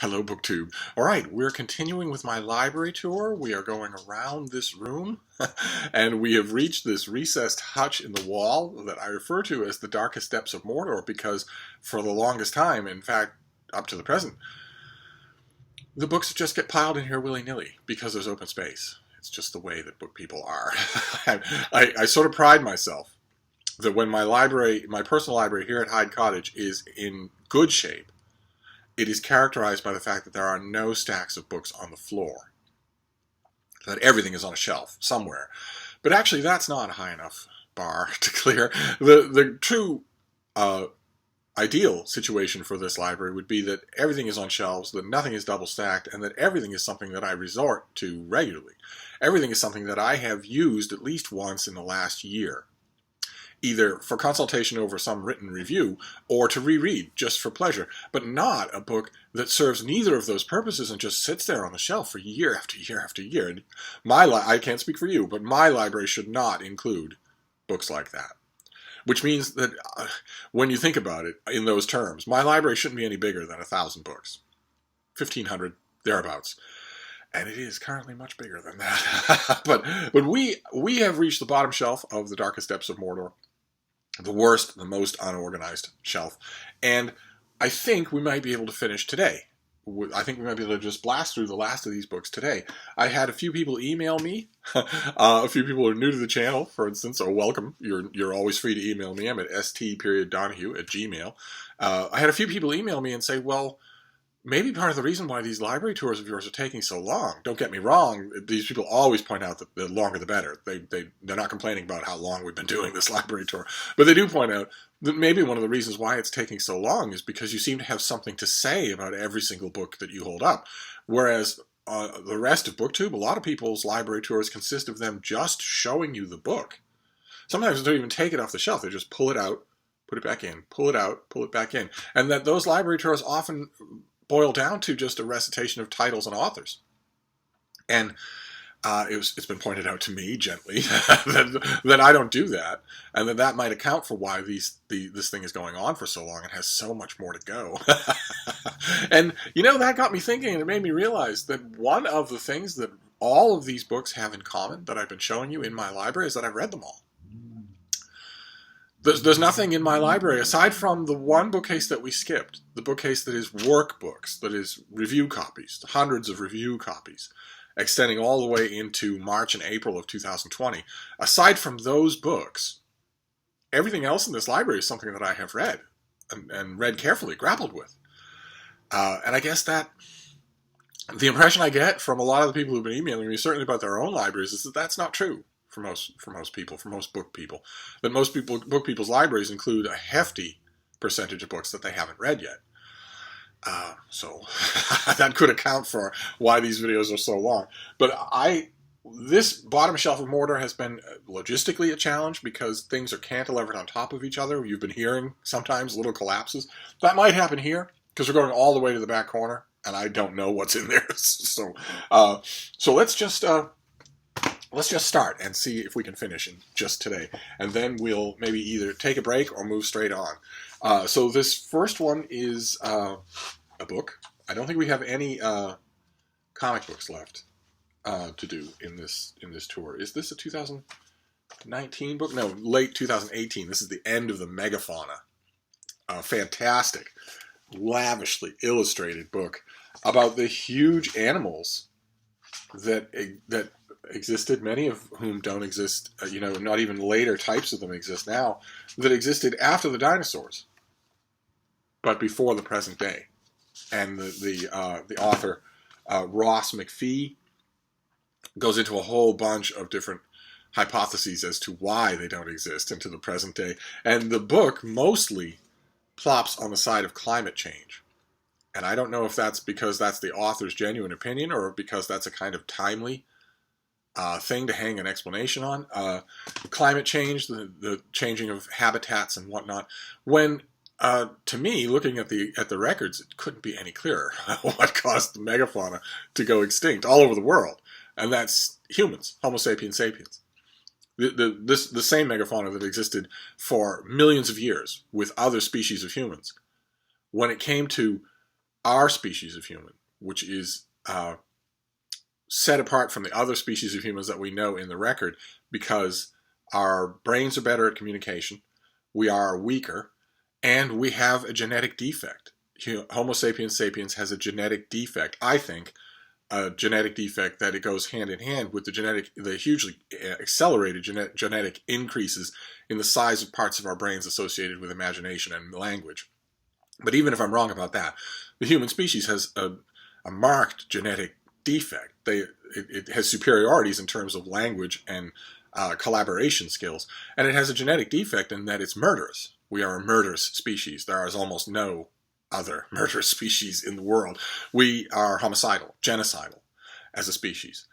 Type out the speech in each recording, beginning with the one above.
Hello, BookTube. All right, we're continuing with my library tour. We are going around this room, and we have reached this recessed hutch in the wall that I refer to as the darkest depths of Mordor because for the longest time, in fact, up to the present, the books just get piled in here willy-nilly because there's open space. It's just the way that book people are. I sort of pride myself that when my library, my personal library here at Hyde Cottage is in good shape, it is characterized by the fact that there are no stacks of books on the floor, that everything is on a shelf somewhere. But actually, that's not a high enough bar to clear. The true ideal situation for this library would be that everything is on shelves, that nothing is double stacked, and that everything is something that I resort to regularly. Everything is something that I have used at least once in the last year, either for consultation over some written review or to reread just for pleasure, but not a book that serves neither of those purposes and just sits there on the shelf for year after year after year. And I can't speak for you, but my library should not include books like that. Which means that when you think about it in those terms, my library shouldn't be any bigger than 1,000 books. 1,500, thereabouts. And it is currently much bigger than that. but we have reached the bottom shelf of the darkest depths of Mordor. The worst, the most unorganized shelf. And I think we might be able to finish today. I think we might be able to just blast through the last of these books today. I had a few people email me. A few people are new to the channel, for instance, so welcome. You're always free to email me. I'm at st.donahue@gmail. I had a few people email me and say, well, maybe part of the reason why these library tours of yours are taking so long, don't get me wrong, these people always point out that the longer the better. They're not complaining about how long we've been doing this library tour, but they do point out that maybe one of the reasons why it's taking so long is because you seem to have something to say about every single book that you hold up, whereas the rest of BookTube, a lot of people's library tours consist of them just showing you the book. Sometimes they don't even take it off the shelf, they just pull it out, put it back in, pull it out, pull it back in, and that those library tours often boil down to just a recitation of titles and authors. And it's been pointed out to me gently that I don't do that, and that might account for why this thing is going on for so long and has so much more to go. And, that got me thinking, and it made me realize that one of the things that all of these books have in common that I've been showing you in my library is that I've read them all. There's nothing in my library, aside from the one bookcase that we skipped, the bookcase that is workbooks, that is review copies, hundreds of review copies, extending all the way into March and April of 2020. Aside from those books, everything else in this library is something that I have read, and read carefully, grappled with. And I guess that the impression I get from a lot of the people who've been emailing me, certainly about their own libraries, is that that's not true. For most people, for most book people, that book people's libraries include a hefty percentage of books that they haven't read yet. So that could account for why these videos are so long. But this bottom shelf of Mordor has been logistically a challenge because things are cantilevered on top of each other. You've been hearing sometimes little collapses. That might happen here because we're going all the way to the back corner, and I don't know what's in there. So let's just. Let's just start and see if we can finish in just today. And then we'll maybe either take a break or move straight on. So this first one is a book. I don't think we have any comic books left to do in this tour. Is this a 2019 book? No, late 2018. This is the end of the Megafauna. A fantastic, lavishly illustrated book about the huge animals that existed, many of whom don't exist, not even later types of them exist now, that existed after the dinosaurs, but before the present day. And the author, Ross McPhee, goes into a whole bunch of different hypotheses as to why they don't exist into the present day. And the book mostly plops on the side of climate change. And I don't know if that's because that's the author's genuine opinion or because that's a kind of timely thing to hang an explanation on. Climate change, the changing of habitats and whatnot. When, to me, looking at the records, it couldn't be any clearer what caused the megafauna to go extinct all over the world. And that's humans, Homo sapiens sapiens. The same megafauna that existed for millions of years with other species of humans. When it came to our species of human, which is set apart from the other species of humans that we know in the record because our brains are better at communication, we are weaker, and we have a genetic defect. Homo sapiens sapiens has a genetic defect, I think, a genetic defect that it goes hand in hand with the hugely accelerated genetic increases in the size of parts of our brains associated with imagination and language. But even if I'm wrong about that, the human species has a marked genetic defect. It has superiorities in terms of language and collaboration skills, and it has a genetic defect in that it's murderous. We are a murderous species. There is almost no other murderous species in the world. We are homicidal, genocidal as a species.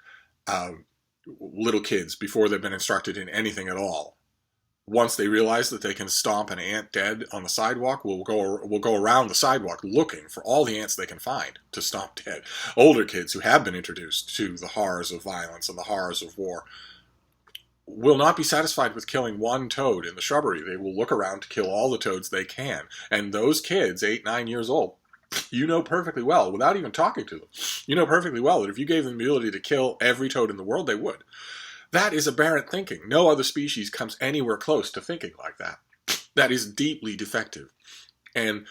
Little kids, before they've been instructed in anything at all, once they realize that they can stomp an ant dead on the sidewalk, will go around the sidewalk looking for all the ants they can find to stomp dead. Older kids who have been introduced to the horrors of violence and the horrors of war will not be satisfied with killing one toad in the shrubbery. They will look around to kill all the toads they can. And those kids, 8, 9 years old, you know perfectly well, without even talking to them, you know perfectly well that if you gave them the ability to kill every toad in the world, they would. That is aberrant thinking. No other species comes anywhere close to thinking like that. That is deeply defective. And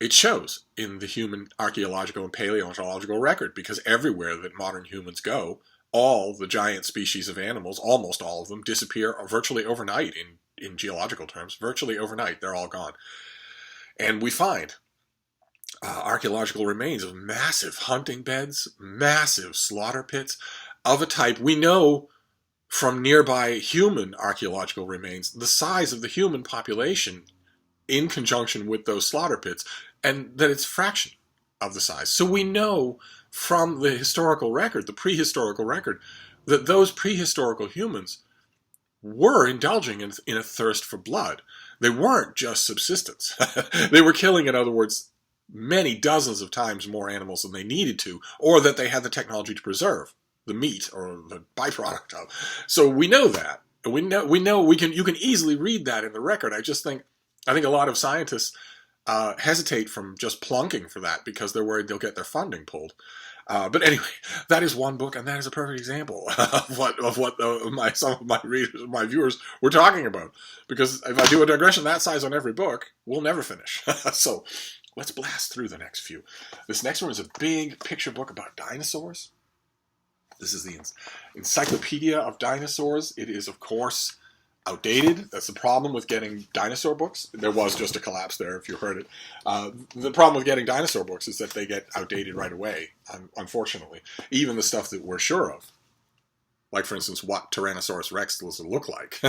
it shows in the human archaeological and paleontological record, because everywhere that modern humans go, all the giant species of animals, almost all of them, disappear virtually overnight in geological terms. Virtually overnight, they're all gone. And we find archaeological remains of massive hunting beds, massive slaughter pits, of a type we know from nearby human archaeological remains, the size of the human population in conjunction with those slaughter pits, and that it's a fraction of the size. So we know from the historical record, the prehistorical record, that those prehistorical humans were indulging in a thirst for blood. They weren't just subsistence. They were killing, in other words, many dozens of times more animals than they needed to, or that they had the technology to preserve the meat or the byproduct of. So we know that. You can easily read that in the record. I think a lot of scientists hesitate from just plunking for that because they're worried they'll get their funding pulled. But anyway, that is one book, and that is a perfect example of what some of my readers, my viewers, were talking about. Because if I do a digression that size on every book, we'll never finish. So let's blast through the next few. This next one is a big picture book about dinosaurs. This is the Encyclopedia of Dinosaurs. It is, of course, outdated. That's the problem with getting dinosaur books. There was just a collapse there, if you heard it. The problem with getting dinosaur books is that they get outdated right away, unfortunately. Even the stuff that we're sure of. Like, for instance, what Tyrannosaurus Rex does it look like.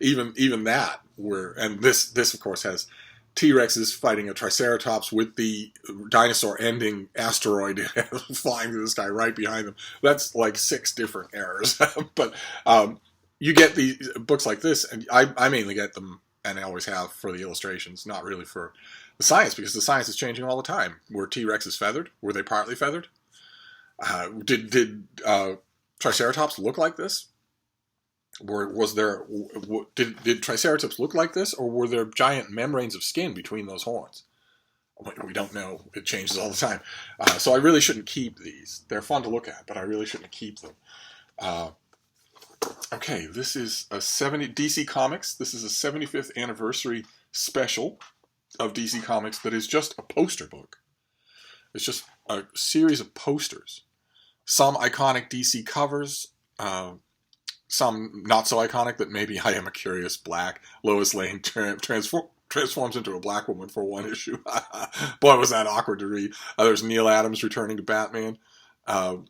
even that, and this, of course, has T-Rexes fighting a Triceratops with the dinosaur-ending asteroid flying through the sky right behind them. That's like 6 different errors. But you get these books like this, and I mainly get them, and I always have, for the illustrations, not really for the science, because the science is changing all the time. Were T-Rexes feathered? Were they partly feathered? Did Triceratops look like this? Did Triceratops look like this, or were there giant membranes of skin between those horns? We don't know. It changes all the time. So I really shouldn't keep these. They're fun to look at, but I really shouldn't keep them. Okay, this is a DC Comics. This is a 75th anniversary special of DC Comics that is just a poster book. It's just a series of posters. Some iconic DC covers, some not so iconic that maybe I Am a Curious Black. Lois Lane transforms into a black woman for one issue. Boy, was that awkward to read. There's Neil Adams returning to Batman.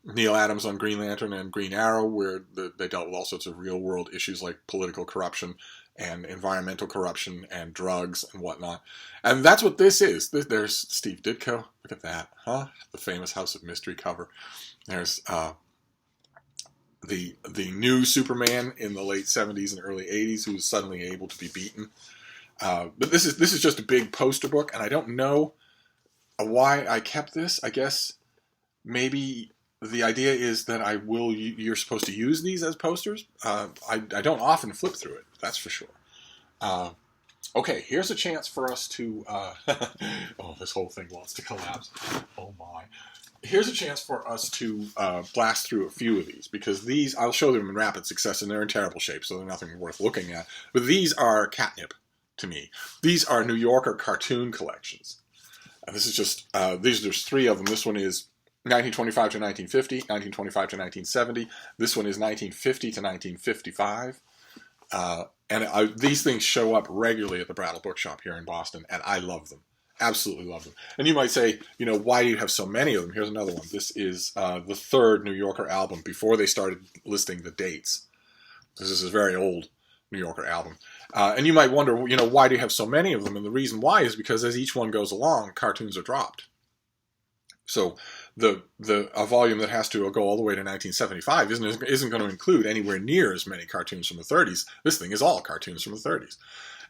Neil Adams on Green Lantern and Green Arrow, where they dealt with all sorts of real-world issues like political corruption and environmental corruption and drugs and whatnot. And that's what this is. There's Steve Ditko. Look at that, huh? The famous House of Mystery cover. There's the new Superman in the late 70s and early 80s who was suddenly able to be beaten. But this is just a big poster book, and I don't know why I kept this. I guess maybe the idea is that you're supposed to use these as posters. I don't often flip through it, that's for sure. Okay, here's a chance for us to... oh, this whole thing wants to collapse. Oh, my. Here's a chance for us to blast through a few of these, because these, I'll show them in rapid success, and they're in terrible shape, so they're nothing worth looking at. But these are catnip to me. These are New Yorker cartoon collections. And this is just, there's three of them. This one is 1925 to 1950, 1925 to 1970. This one is 1950 to 1955. These things show up regularly at the Brattle Bookshop here in Boston, and I love them. Absolutely love them. And you might say, why do you have so many of them? Here's another one. This is the third New Yorker album before they started listing the dates. This is a very old New Yorker album. And you might wonder, why do you have so many of them? And the reason why is because as each one goes along, cartoons are dropped. So a volume that has to go all the way to 1975 isn't going to include anywhere near as many cartoons from the 30s. This thing is all cartoons from the 30s.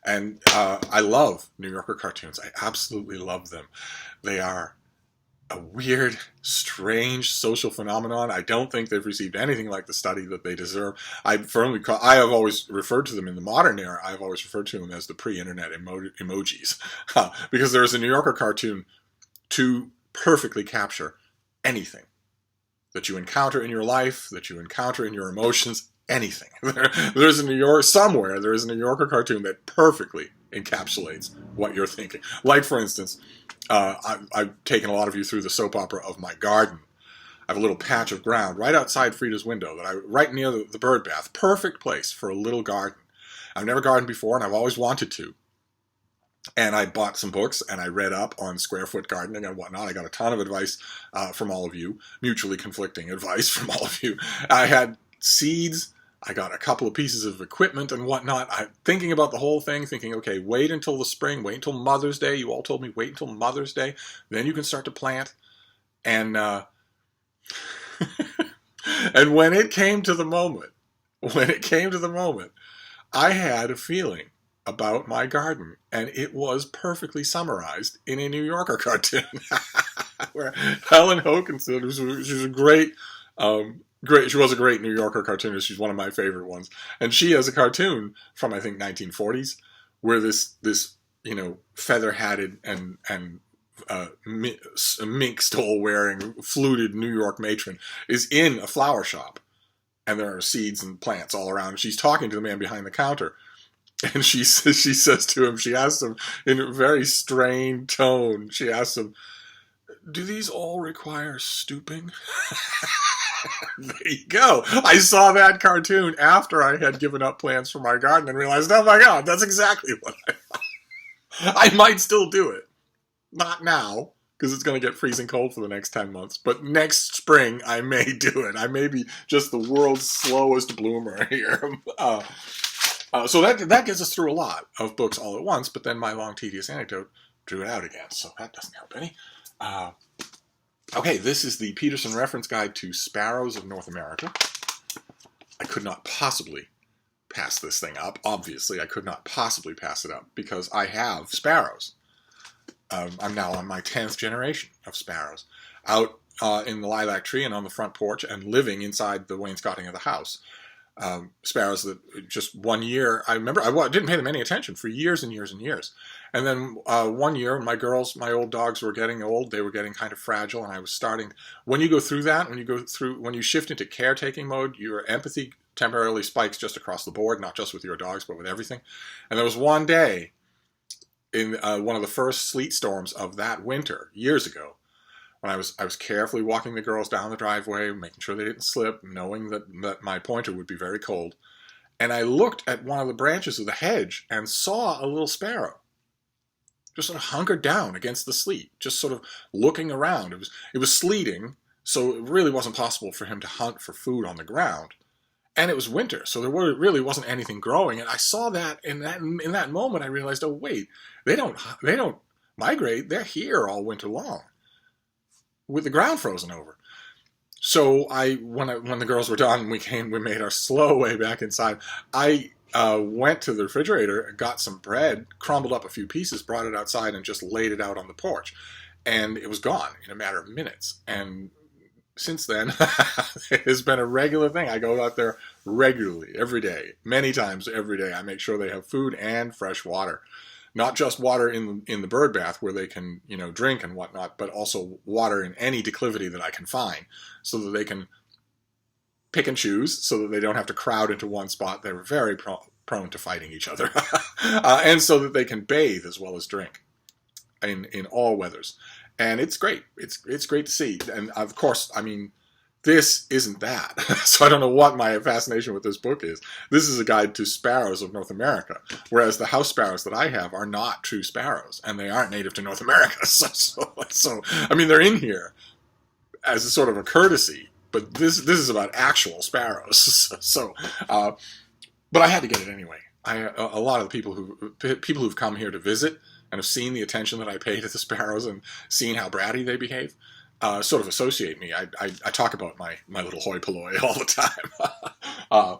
And I love New Yorker cartoons. I absolutely love them. They are a weird, strange social phenomenon. I don't think they've received anything like the study that they deserve. I have always referred to them in the modern era. I've always referred to them as the pre-internet emojis. Because there is a New Yorker cartoon to perfectly capture anything that you encounter in your life, that you encounter in your emotions, anything. There's a New Yorker cartoon that perfectly encapsulates what you're thinking. Like, for instance, I've taken a lot of you through the soap opera of my garden. I have a little patch of ground right outside Frida's window, right near the bird bath. Perfect place for a little garden. I've never gardened before, and I've always wanted to. And I bought some books, and I read up on square foot gardening and whatnot. I got a ton of advice from all of you, mutually conflicting advice from all of you. I had seeds. I got a couple of pieces of equipment and whatnot. I'm thinking about the whole thing, thinking, okay, wait until the spring, wait until Mother's Day. You all told me wait until Mother's Day. Then you can start to plant. And and when it came to the moment, I had a feeling about my garden, and it was perfectly summarized in a New Yorker cartoon where Helen Hokinson, she's a great, she was a great New Yorker cartoonist. She's one of my favorite ones, and she has a cartoon from I think 1940s where this feather-hatted and mink stole wearing fluted New York matron is in a flower shop, and there are seeds and plants all around. And she's talking to the man behind the counter. And she says to him, she asks him in a very strained tone, she asks him, do these all require stooping? There you go. I saw that cartoon after I had given up plans for my garden and realized, oh my God, that's exactly what I thought. I might still do it. Not now, because it's going to get freezing cold for the next 10 months. But next spring, I may do it. I may be just the world's slowest bloomer here. So that gets us through a lot of books all at once, but then my long, tedious anecdote drew it out again, so that doesn't help any. Okay, this is the Peterson Reference Guide to Sparrows of North America. I could not possibly pass this thing up. Obviously, I could not possibly pass it up, because I have sparrows. I'm now on my 10th generation of sparrows, out in the lilac tree and on the front porch, and living inside the wainscoting of the house. Sparrows that just one year, I remember I didn't pay them any attention for years and years and years. And then one year, my old dogs were getting old, they were getting kind of fragile, and I was starting, when you go through that, when you shift into caretaking mode, your empathy temporarily spikes just across the board, not just with your dogs, but with everything. And there was one day in one of the first sleet storms of that winter, years ago, when I was carefully walking the girls down the driveway, making sure they didn't slip, knowing that my pointer would be very cold. And I looked at one of the branches of the hedge and saw a little sparrow just sort of hunkered down against the sleet, just sort of looking around. It was sleeting, so it really wasn't possible for him to hunt for food on the ground. And it was winter, so there really wasn't anything growing. And I saw that in that moment, I realized, oh wait, they don't migrate. They're here all winter long, with the ground frozen over. So when the girls were done, we made our slow way back inside. I went to the refrigerator, got some bread, crumbled up a few pieces, brought it outside, and just laid it out on the porch. And it was gone in a matter of minutes. And since then, it has been a regular thing. I go out there regularly, every day, many times every day. I make sure they have food and fresh water. Not just water in the bird bath where they can, drink and whatnot, but also water in any declivity that I can find, so that they can pick and choose, so that they don't have to crowd into one spot. They're very prone to fighting each other, and so that they can bathe as well as drink in all weathers. And it's great. It's great to see. And of course, I mean, this isn't that. So I don't know what my fascination with this book is. This is a guide to sparrows of North America, whereas the house sparrows that I have are not true sparrows, and they aren't native to North America. So I mean, they're in here as a sort of a courtesy, but this is about actual sparrows. But I had to get it anyway. A lot of the people who've come here to visit and have seen the attention that I pay to the sparrows and seen how bratty they behave, sort of associate me. I talk about my little hoi polloi all the time.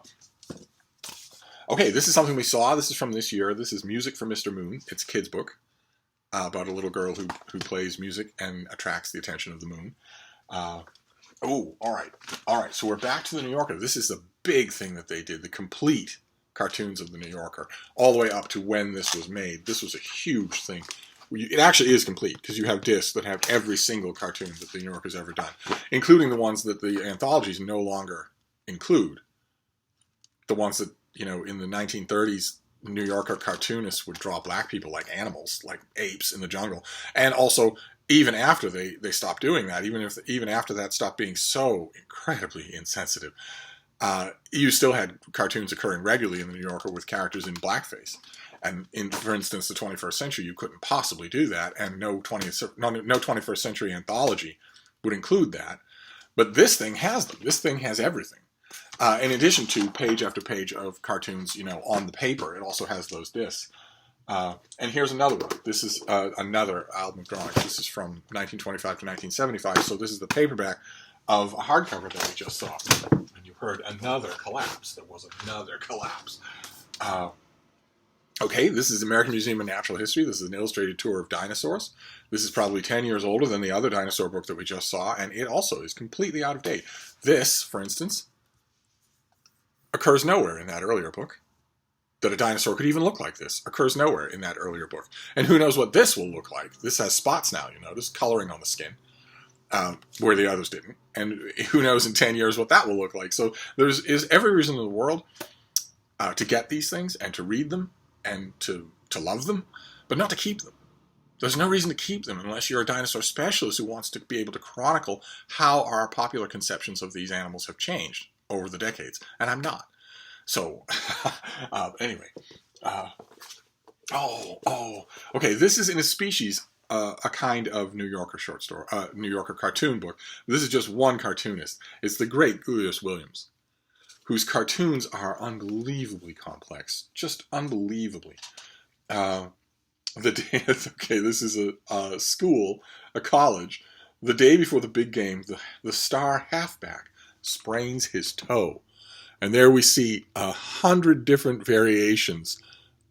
Okay, this is something we saw. This is from this year. This is Music for Mr. Moon. It's a kid's book about a little girl who plays music and attracts the attention of the moon. All right. So we're back to the New Yorker. This is the big thing that they did, the complete cartoons of the New Yorker, all the way up to when this was made. This was a huge thing. It actually is complete, because you have discs that have every single cartoon that the New Yorker's ever done, including the ones that the anthologies no longer include. The ones that, in the 1930s, New Yorker cartoonists would draw black people like animals, like apes in the jungle. And also, even after they stopped doing that, even after that stopped being so incredibly insensitive, you still had cartoons occurring regularly in the New Yorker with characters in blackface. And for instance, the 21st century, you couldn't possibly do that, and no 21st century anthology would include that. But this thing has them. This thing has everything. In addition to page after page of cartoons, on the paper, it also has those discs. And here's another one. This is another album of drawings. This is from 1925 to 1975. So this is the paperback of a hardcover that we just saw. And you heard another collapse. There was another collapse. Okay, this is American Museum of Natural History. This is an illustrated tour of dinosaurs. This is probably 10 years older than the other dinosaur book that we just saw, and it also is completely out of date. This, for instance, occurs nowhere in that earlier book. That a dinosaur could even look like this occurs nowhere in that earlier book. And who knows what this will look like. This has spots now, notice, coloring on the skin, where the others didn't. And who knows in 10 years what that will look like. So is every reason in the world to get these things and to read them and to love them, but not to keep them. There's no reason to keep them unless you're a dinosaur specialist who wants to be able to chronicle how our popular conceptions of these animals have changed over the decades. And I'm not. So, anyway. Okay, this is in a species, a kind of New Yorker short story, New Yorker cartoon book. This is just one cartoonist. It's the great Gluyas Williams, whose cartoons are unbelievably complex, just unbelievably. This is a school, a college. The day before the big game, the star halfback sprains his toe. And there we see 100 different variations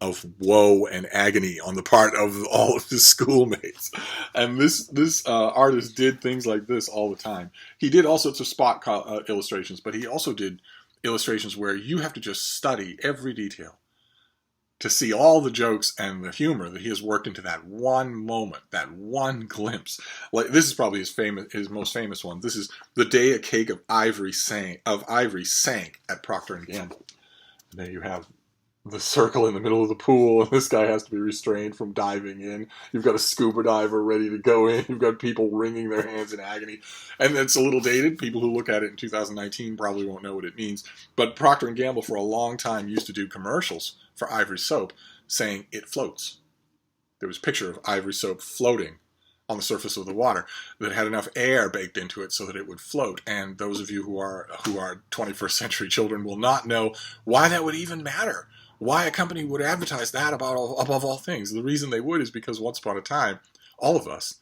of woe and agony on the part of all of his schoolmates. And this artist did things like this all the time. He did all sorts of spot illustrations, but he also did illustrations where you have to just study every detail to see all the jokes and the humor that he has worked into that one moment, that one glimpse. Like this is probably his most famous one. This is the day a cake of ivory sank at Procter & Gamble. And there you have the circle in the middle of the pool, and this guy has to be restrained from diving in. You've got a scuba diver ready to go in. You've got people wringing their hands in agony. And it's a little dated. People who look at it in 2019 probably won't know what it means. But Procter & Gamble for a long time used to do commercials for Ivory soap saying it floats. There was a picture of Ivory soap floating on the surface of the water that had enough air baked into it so that it would float. And those of you who are 21st century children will not know why that would even matter. Why a company would advertise that above all things. The reason they would is because once upon a time, all of us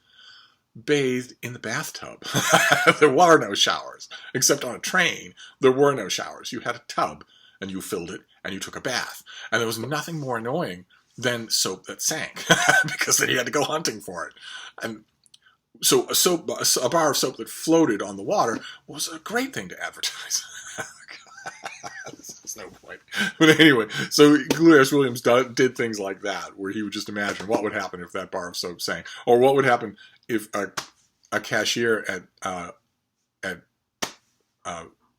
bathed in the bathtub. There were no showers. Except on a train, there were no showers. You had a tub, and you filled it, and you took a bath. And there was nothing more annoying than soap that sank, because then you had to go hunting for it. And so a bar of soap that floated on the water was a great thing to advertise. There's no point. But anyway, so Gluyas Williams did things like that, where he would just imagine what would happen if that bar of soap sang, or what would happen if a cashier at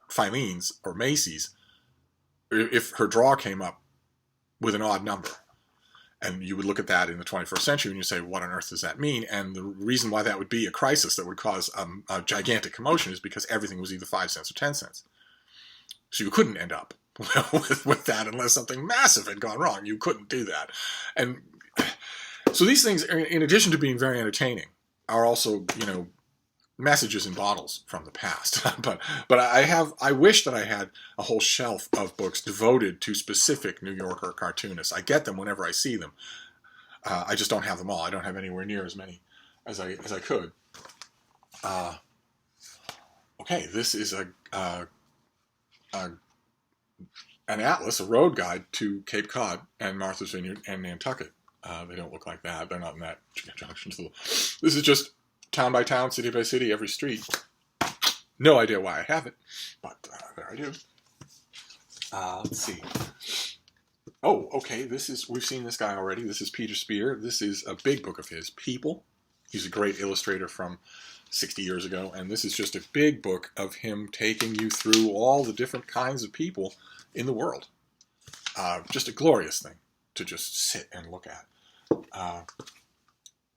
Filene's or Macy's, if her drawer came up with an odd number. And you would look at that in the 21st century and you say, what on earth does that mean? And the reason why that would be a crisis that would cause a gigantic commotion is because everything was either 5 cents or 10 cents. So you couldn't end up with that unless something massive had gone wrong. You couldn't do that. And so these things, in addition to being very entertaining, are also, messages in bottles from the past. but I wish that I had a whole shelf of books devoted to specific New Yorker cartoonists. I get them whenever I see them. I just don't have them all. I don't have anywhere near as many as I could. Okay, this is an atlas, a road guide to Cape Cod and Martha's Vineyard and Nantucket. They don't look like that. They're not in that junction. This is just town by town, city by city, every street. No idea why I have it, but there I do. Let's see. Oh, okay, we've seen this guy already. This is Peter Speer. This is a big book of his, People. He's a great illustrator from 60 years ago, and this is just a big book of him taking you through all the different kinds of people in the world. Just a glorious thing to just sit and look at.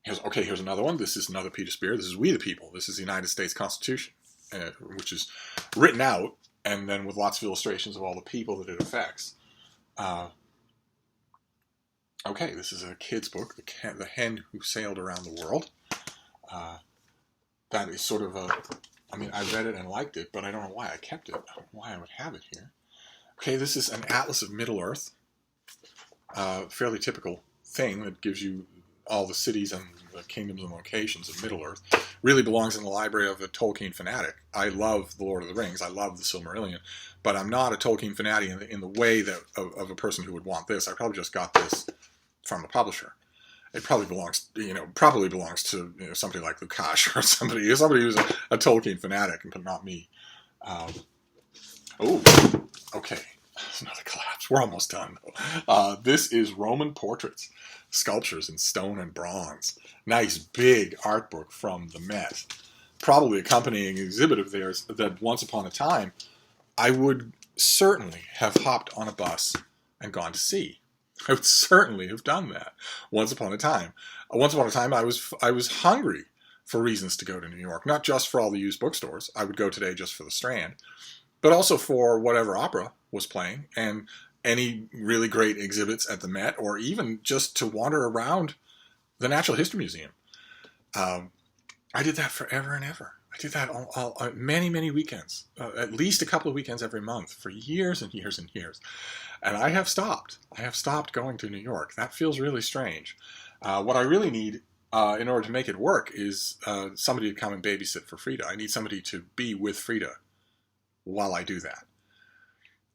Here's another one. This is another Peter Speer. This is We the People. This is the United States Constitution, which is written out and then with lots of illustrations of all the people that it affects. Okay, this is a kid's book, The Hen Who Sailed Around the World. That is sort of I read it and liked it, but I don't know why I kept it. I don't know why I would have it here. Okay, this is an Atlas of Middle-earth. Fairly typical thing that gives you all the cities and the kingdoms and locations of Middle-earth. Really belongs in the library of a Tolkien fanatic. I love The Lord of the Rings. I love the Silmarillion. But I'm not a Tolkien fanatic in the way that of a person who would want this. I probably just got this from the publisher. It probably belongs to somebody like Lukács or somebody who's a Tolkien fanatic, but not me. Okay. Another collapse. We're almost done, though. This is Roman portraits, sculptures in stone and bronze. Nice big art book from the Met. Probably accompanying exhibit of theirs that once upon a time I would certainly have hopped on a bus and gone to see. I would certainly have done that once upon a time. Once upon a time, I was hungry for reasons to go to New York, not just for all the used bookstores. I would go today just for the Strand, but also for whatever opera was playing and any really great exhibits at the Met, or even just to wander around the Natural History Museum. I did that forever and ever. I did that all many, many weekends, at least a couple of weekends every month for years and years and years. And I have stopped. I have stopped going to New York. That feels really strange. What I really need in order to make it work is somebody to come and babysit for Frida. I need somebody to be with Frida while I do that.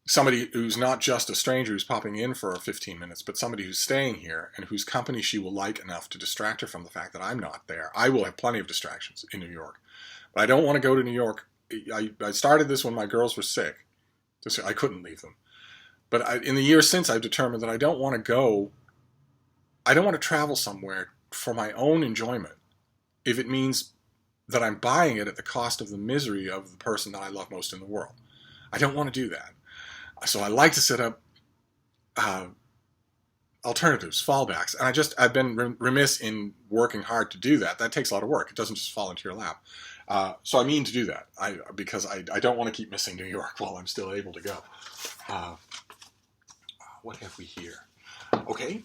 Somebody who's not just a stranger who's popping in for 15 minutes, but somebody who's staying here and whose company she will like enough to distract her from the fact that I'm not there. I will have plenty of distractions in New York. But I don't want to go to New York. I started this when my girls were sick. I couldn't leave them. But in the years since, I've determined that I don't want to travel somewhere for my own enjoyment if it means that I'm buying it at the cost of the misery of the person that I love most in the world. I don't want to do that. So I like to set up alternatives, fallbacks. And I've been remiss in working hard to do that. That takes a lot of work. It doesn't just fall into your lap. So I mean to do that because I don't want to keep missing New York while I'm still able to go. What have we here? Okay,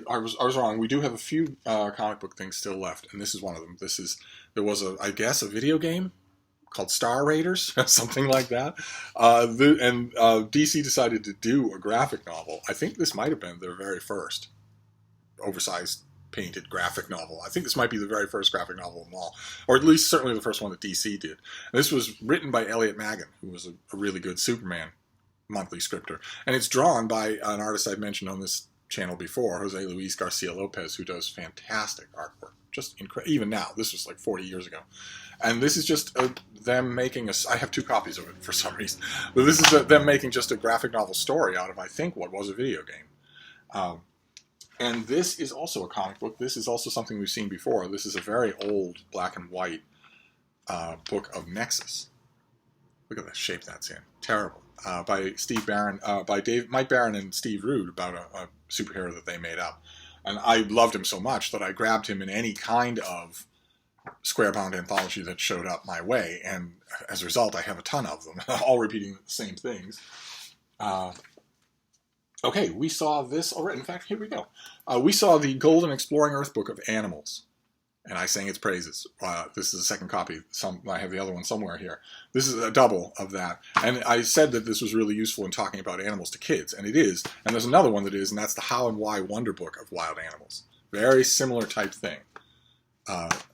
I was wrong. We do have a few comic book things still left, and this is one of them. There was I guess a video game called Star Raiders, something like that. And DC decided to do a graphic novel. I think this might have been their very first oversized painted graphic novel. I think this might be the very first graphic novel of them all, or at least certainly the first one that DC did. And this was written by Elliot Maggin, who was a really good Superman monthly scripter. And it's drawn by an artist I've mentioned on this channel before, Jose Luis Garcia Lopez, who does fantastic artwork. Just incredible. Even now, this was like 40 years ago. And this is just them making a. I have 2 copies of it for some reason, but this is them making just a graphic novel story out of, I think, what was a video game. And this is also a comic book. This is also something we've seen before. This is a very old black and white book of Nexus. Look at the shape that's in. Terrible. By Steve Barron, by Mike Barron and Steve Rude, about a superhero that they made up. And I loved him so much that I grabbed him in any kind of square-bound anthology that showed up my way. And as a result, I have a ton of them, all repeating the same things. Okay, we saw this already. In fact, here we go. We saw the Golden Exploring Earth book of Animals, and I sang its praises. This is a second copy. I have the other one somewhere here. This is a double of that. And I said that this was really useful in talking about animals to kids, and it is. And there's another one that is, and that's the How and Why Wonder Book of Wild Animals. Very similar type thing.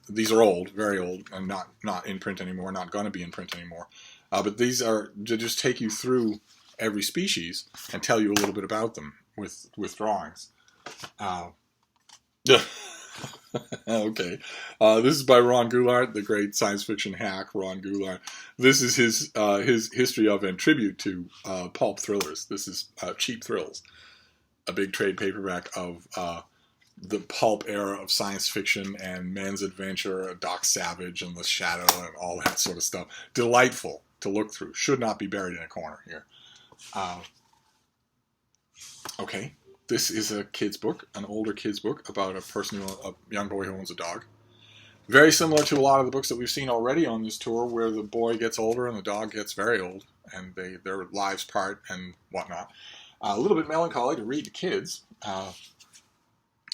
These are old, very old, and not in print anymore, not going to be in print anymore. But these are to just take you through every species and tell you a little bit about them with drawings. Okay. This is by Ron Goulart, the great science fiction hack, Ron Goulart. This is his history of and tribute to pulp thrillers. This is Cheap Thrills, a big trade paperback of the pulp era of science fiction and men's adventure, Doc Savage and The Shadow and all that sort of stuff. Delightful to look through. Should not be buried in a corner here. Okay, this is a kid's book, an older kid's book about a young boy who owns a dog. Very similar to a lot of the books that we've seen already on this tour, where the boy gets older and the dog gets very old, and their lives part and whatnot. A little bit melancholy to read to kids.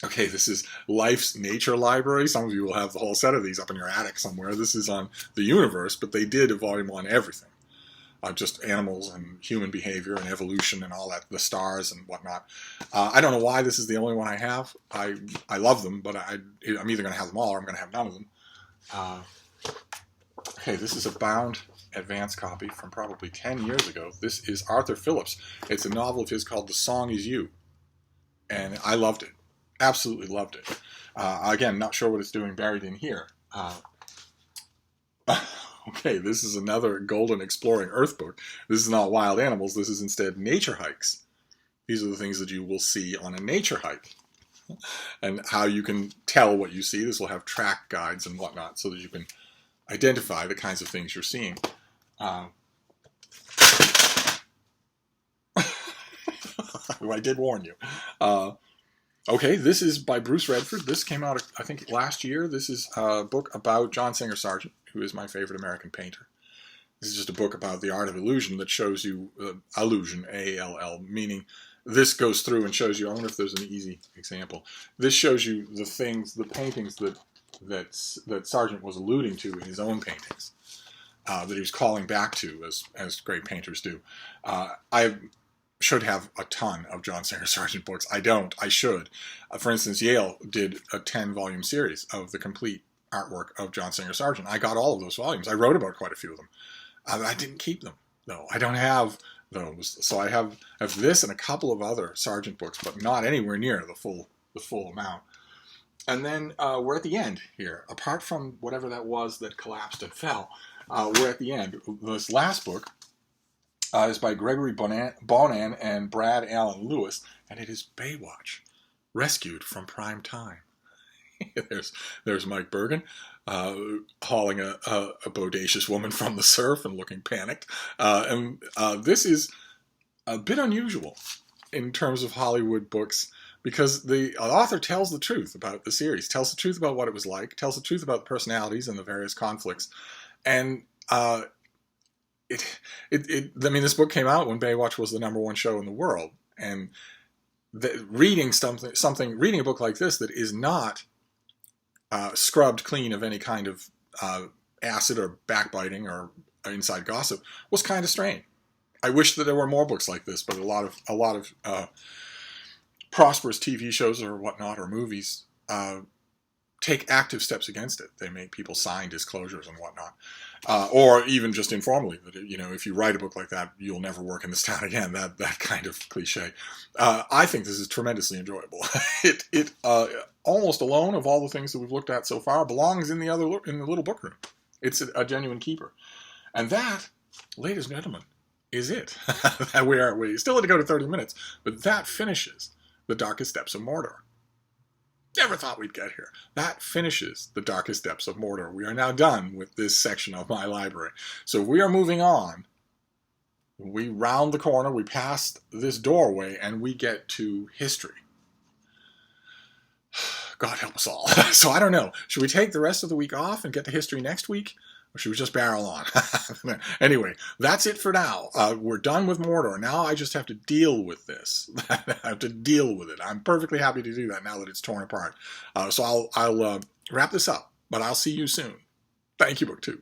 Okay, this is Life's Nature Library. Some of you will have the whole set of these up in your attic somewhere. This is on the universe, but they did a volume on everything. Just animals and human behavior and evolution and all that, the stars and whatnot. I don't know why this is the only one I have. I love them, but I'm either going to have them all or I'm going to have none of them. Okay, this is a bound advance copy from probably 10 years ago. This is Arthur Phillips. It's a novel of his called The Song Is You. And I loved it. Absolutely loved it. Again, not sure what it's doing buried in here. Okay, this is another Golden Exploring Earth book. This is not wild animals. This is instead nature hikes. These are the things that you will see on a nature hike. And how you can tell what you see. This will have track guides and whatnot so that you can identify the kinds of things you're seeing. I did warn you. Okay, this is by Bruce Redford. This came out, I think, last year. This is a book about John Singer Sargent, who is my favorite American painter. This is just a book about the art of illusion that shows you, illusion, A-L-L, meaning this goes through and shows you, I wonder if there's an easy example. This shows you the things, the paintings that Sargent was alluding to in his own paintings, that he was calling back to, as great painters do. I should have a ton of John Singer Sargent books. I don't. I should. For instance, Yale did a 10-volume series of the complete artwork of John Singer Sargent. I got all of those volumes. I wrote about quite a few of them. I didn't keep them, though. I don't have those. So I have this and a couple of other Sargent books, but not anywhere near the full amount. And then we're at the end here. Apart from whatever that was that collapsed and fell, we're at the end. This last book is by Gregory Bonan and Brad Allen Lewis, and it is Baywatch, rescued from prime time. there's Mike Bergen hauling a bodacious woman from the surf and looking panicked. This is a bit unusual in terms of Hollywood books, because the author tells the truth about the series, tells the truth about what it was like, tells the truth about the personalities and the various conflicts. And I mean, this book came out when Baywatch was the #1 show in the world, and reading a book like this that is not scrubbed clean of any kind of acid or backbiting or inside gossip was kind of strange. I wish that there were more books like this, but a lot of prosperous TV shows or whatnot or movies take active steps against it. They make people sign disclosures and whatnot. Or even just informally, that if you write a book like that, you'll never work in this town again. That kind of cliche. I think this is tremendously enjoyable. It almost alone of all the things that we've looked at so far belongs in the little book room. It's a genuine keeper. And that, ladies and gentlemen, is it. we still had to go to 30 minutes, but that finishes The Darkest Depths of Mordor. Never thought we'd get here. That finishes The Darkest Depths of Mordor. We are now done with this section of my library. So we are moving on. We round the corner, we pass this doorway, and we get to history. God help us all. So I don't know. Should we take the rest of the week off and get to history next week? Or should we just barrel on? Anyway, that's it for now. We're done with Mordor. Now I just have to deal with this. I have to deal with it. I'm perfectly happy to do that now that it's torn apart. So I'll wrap this up, but I'll see you soon. Thank you, BookTube.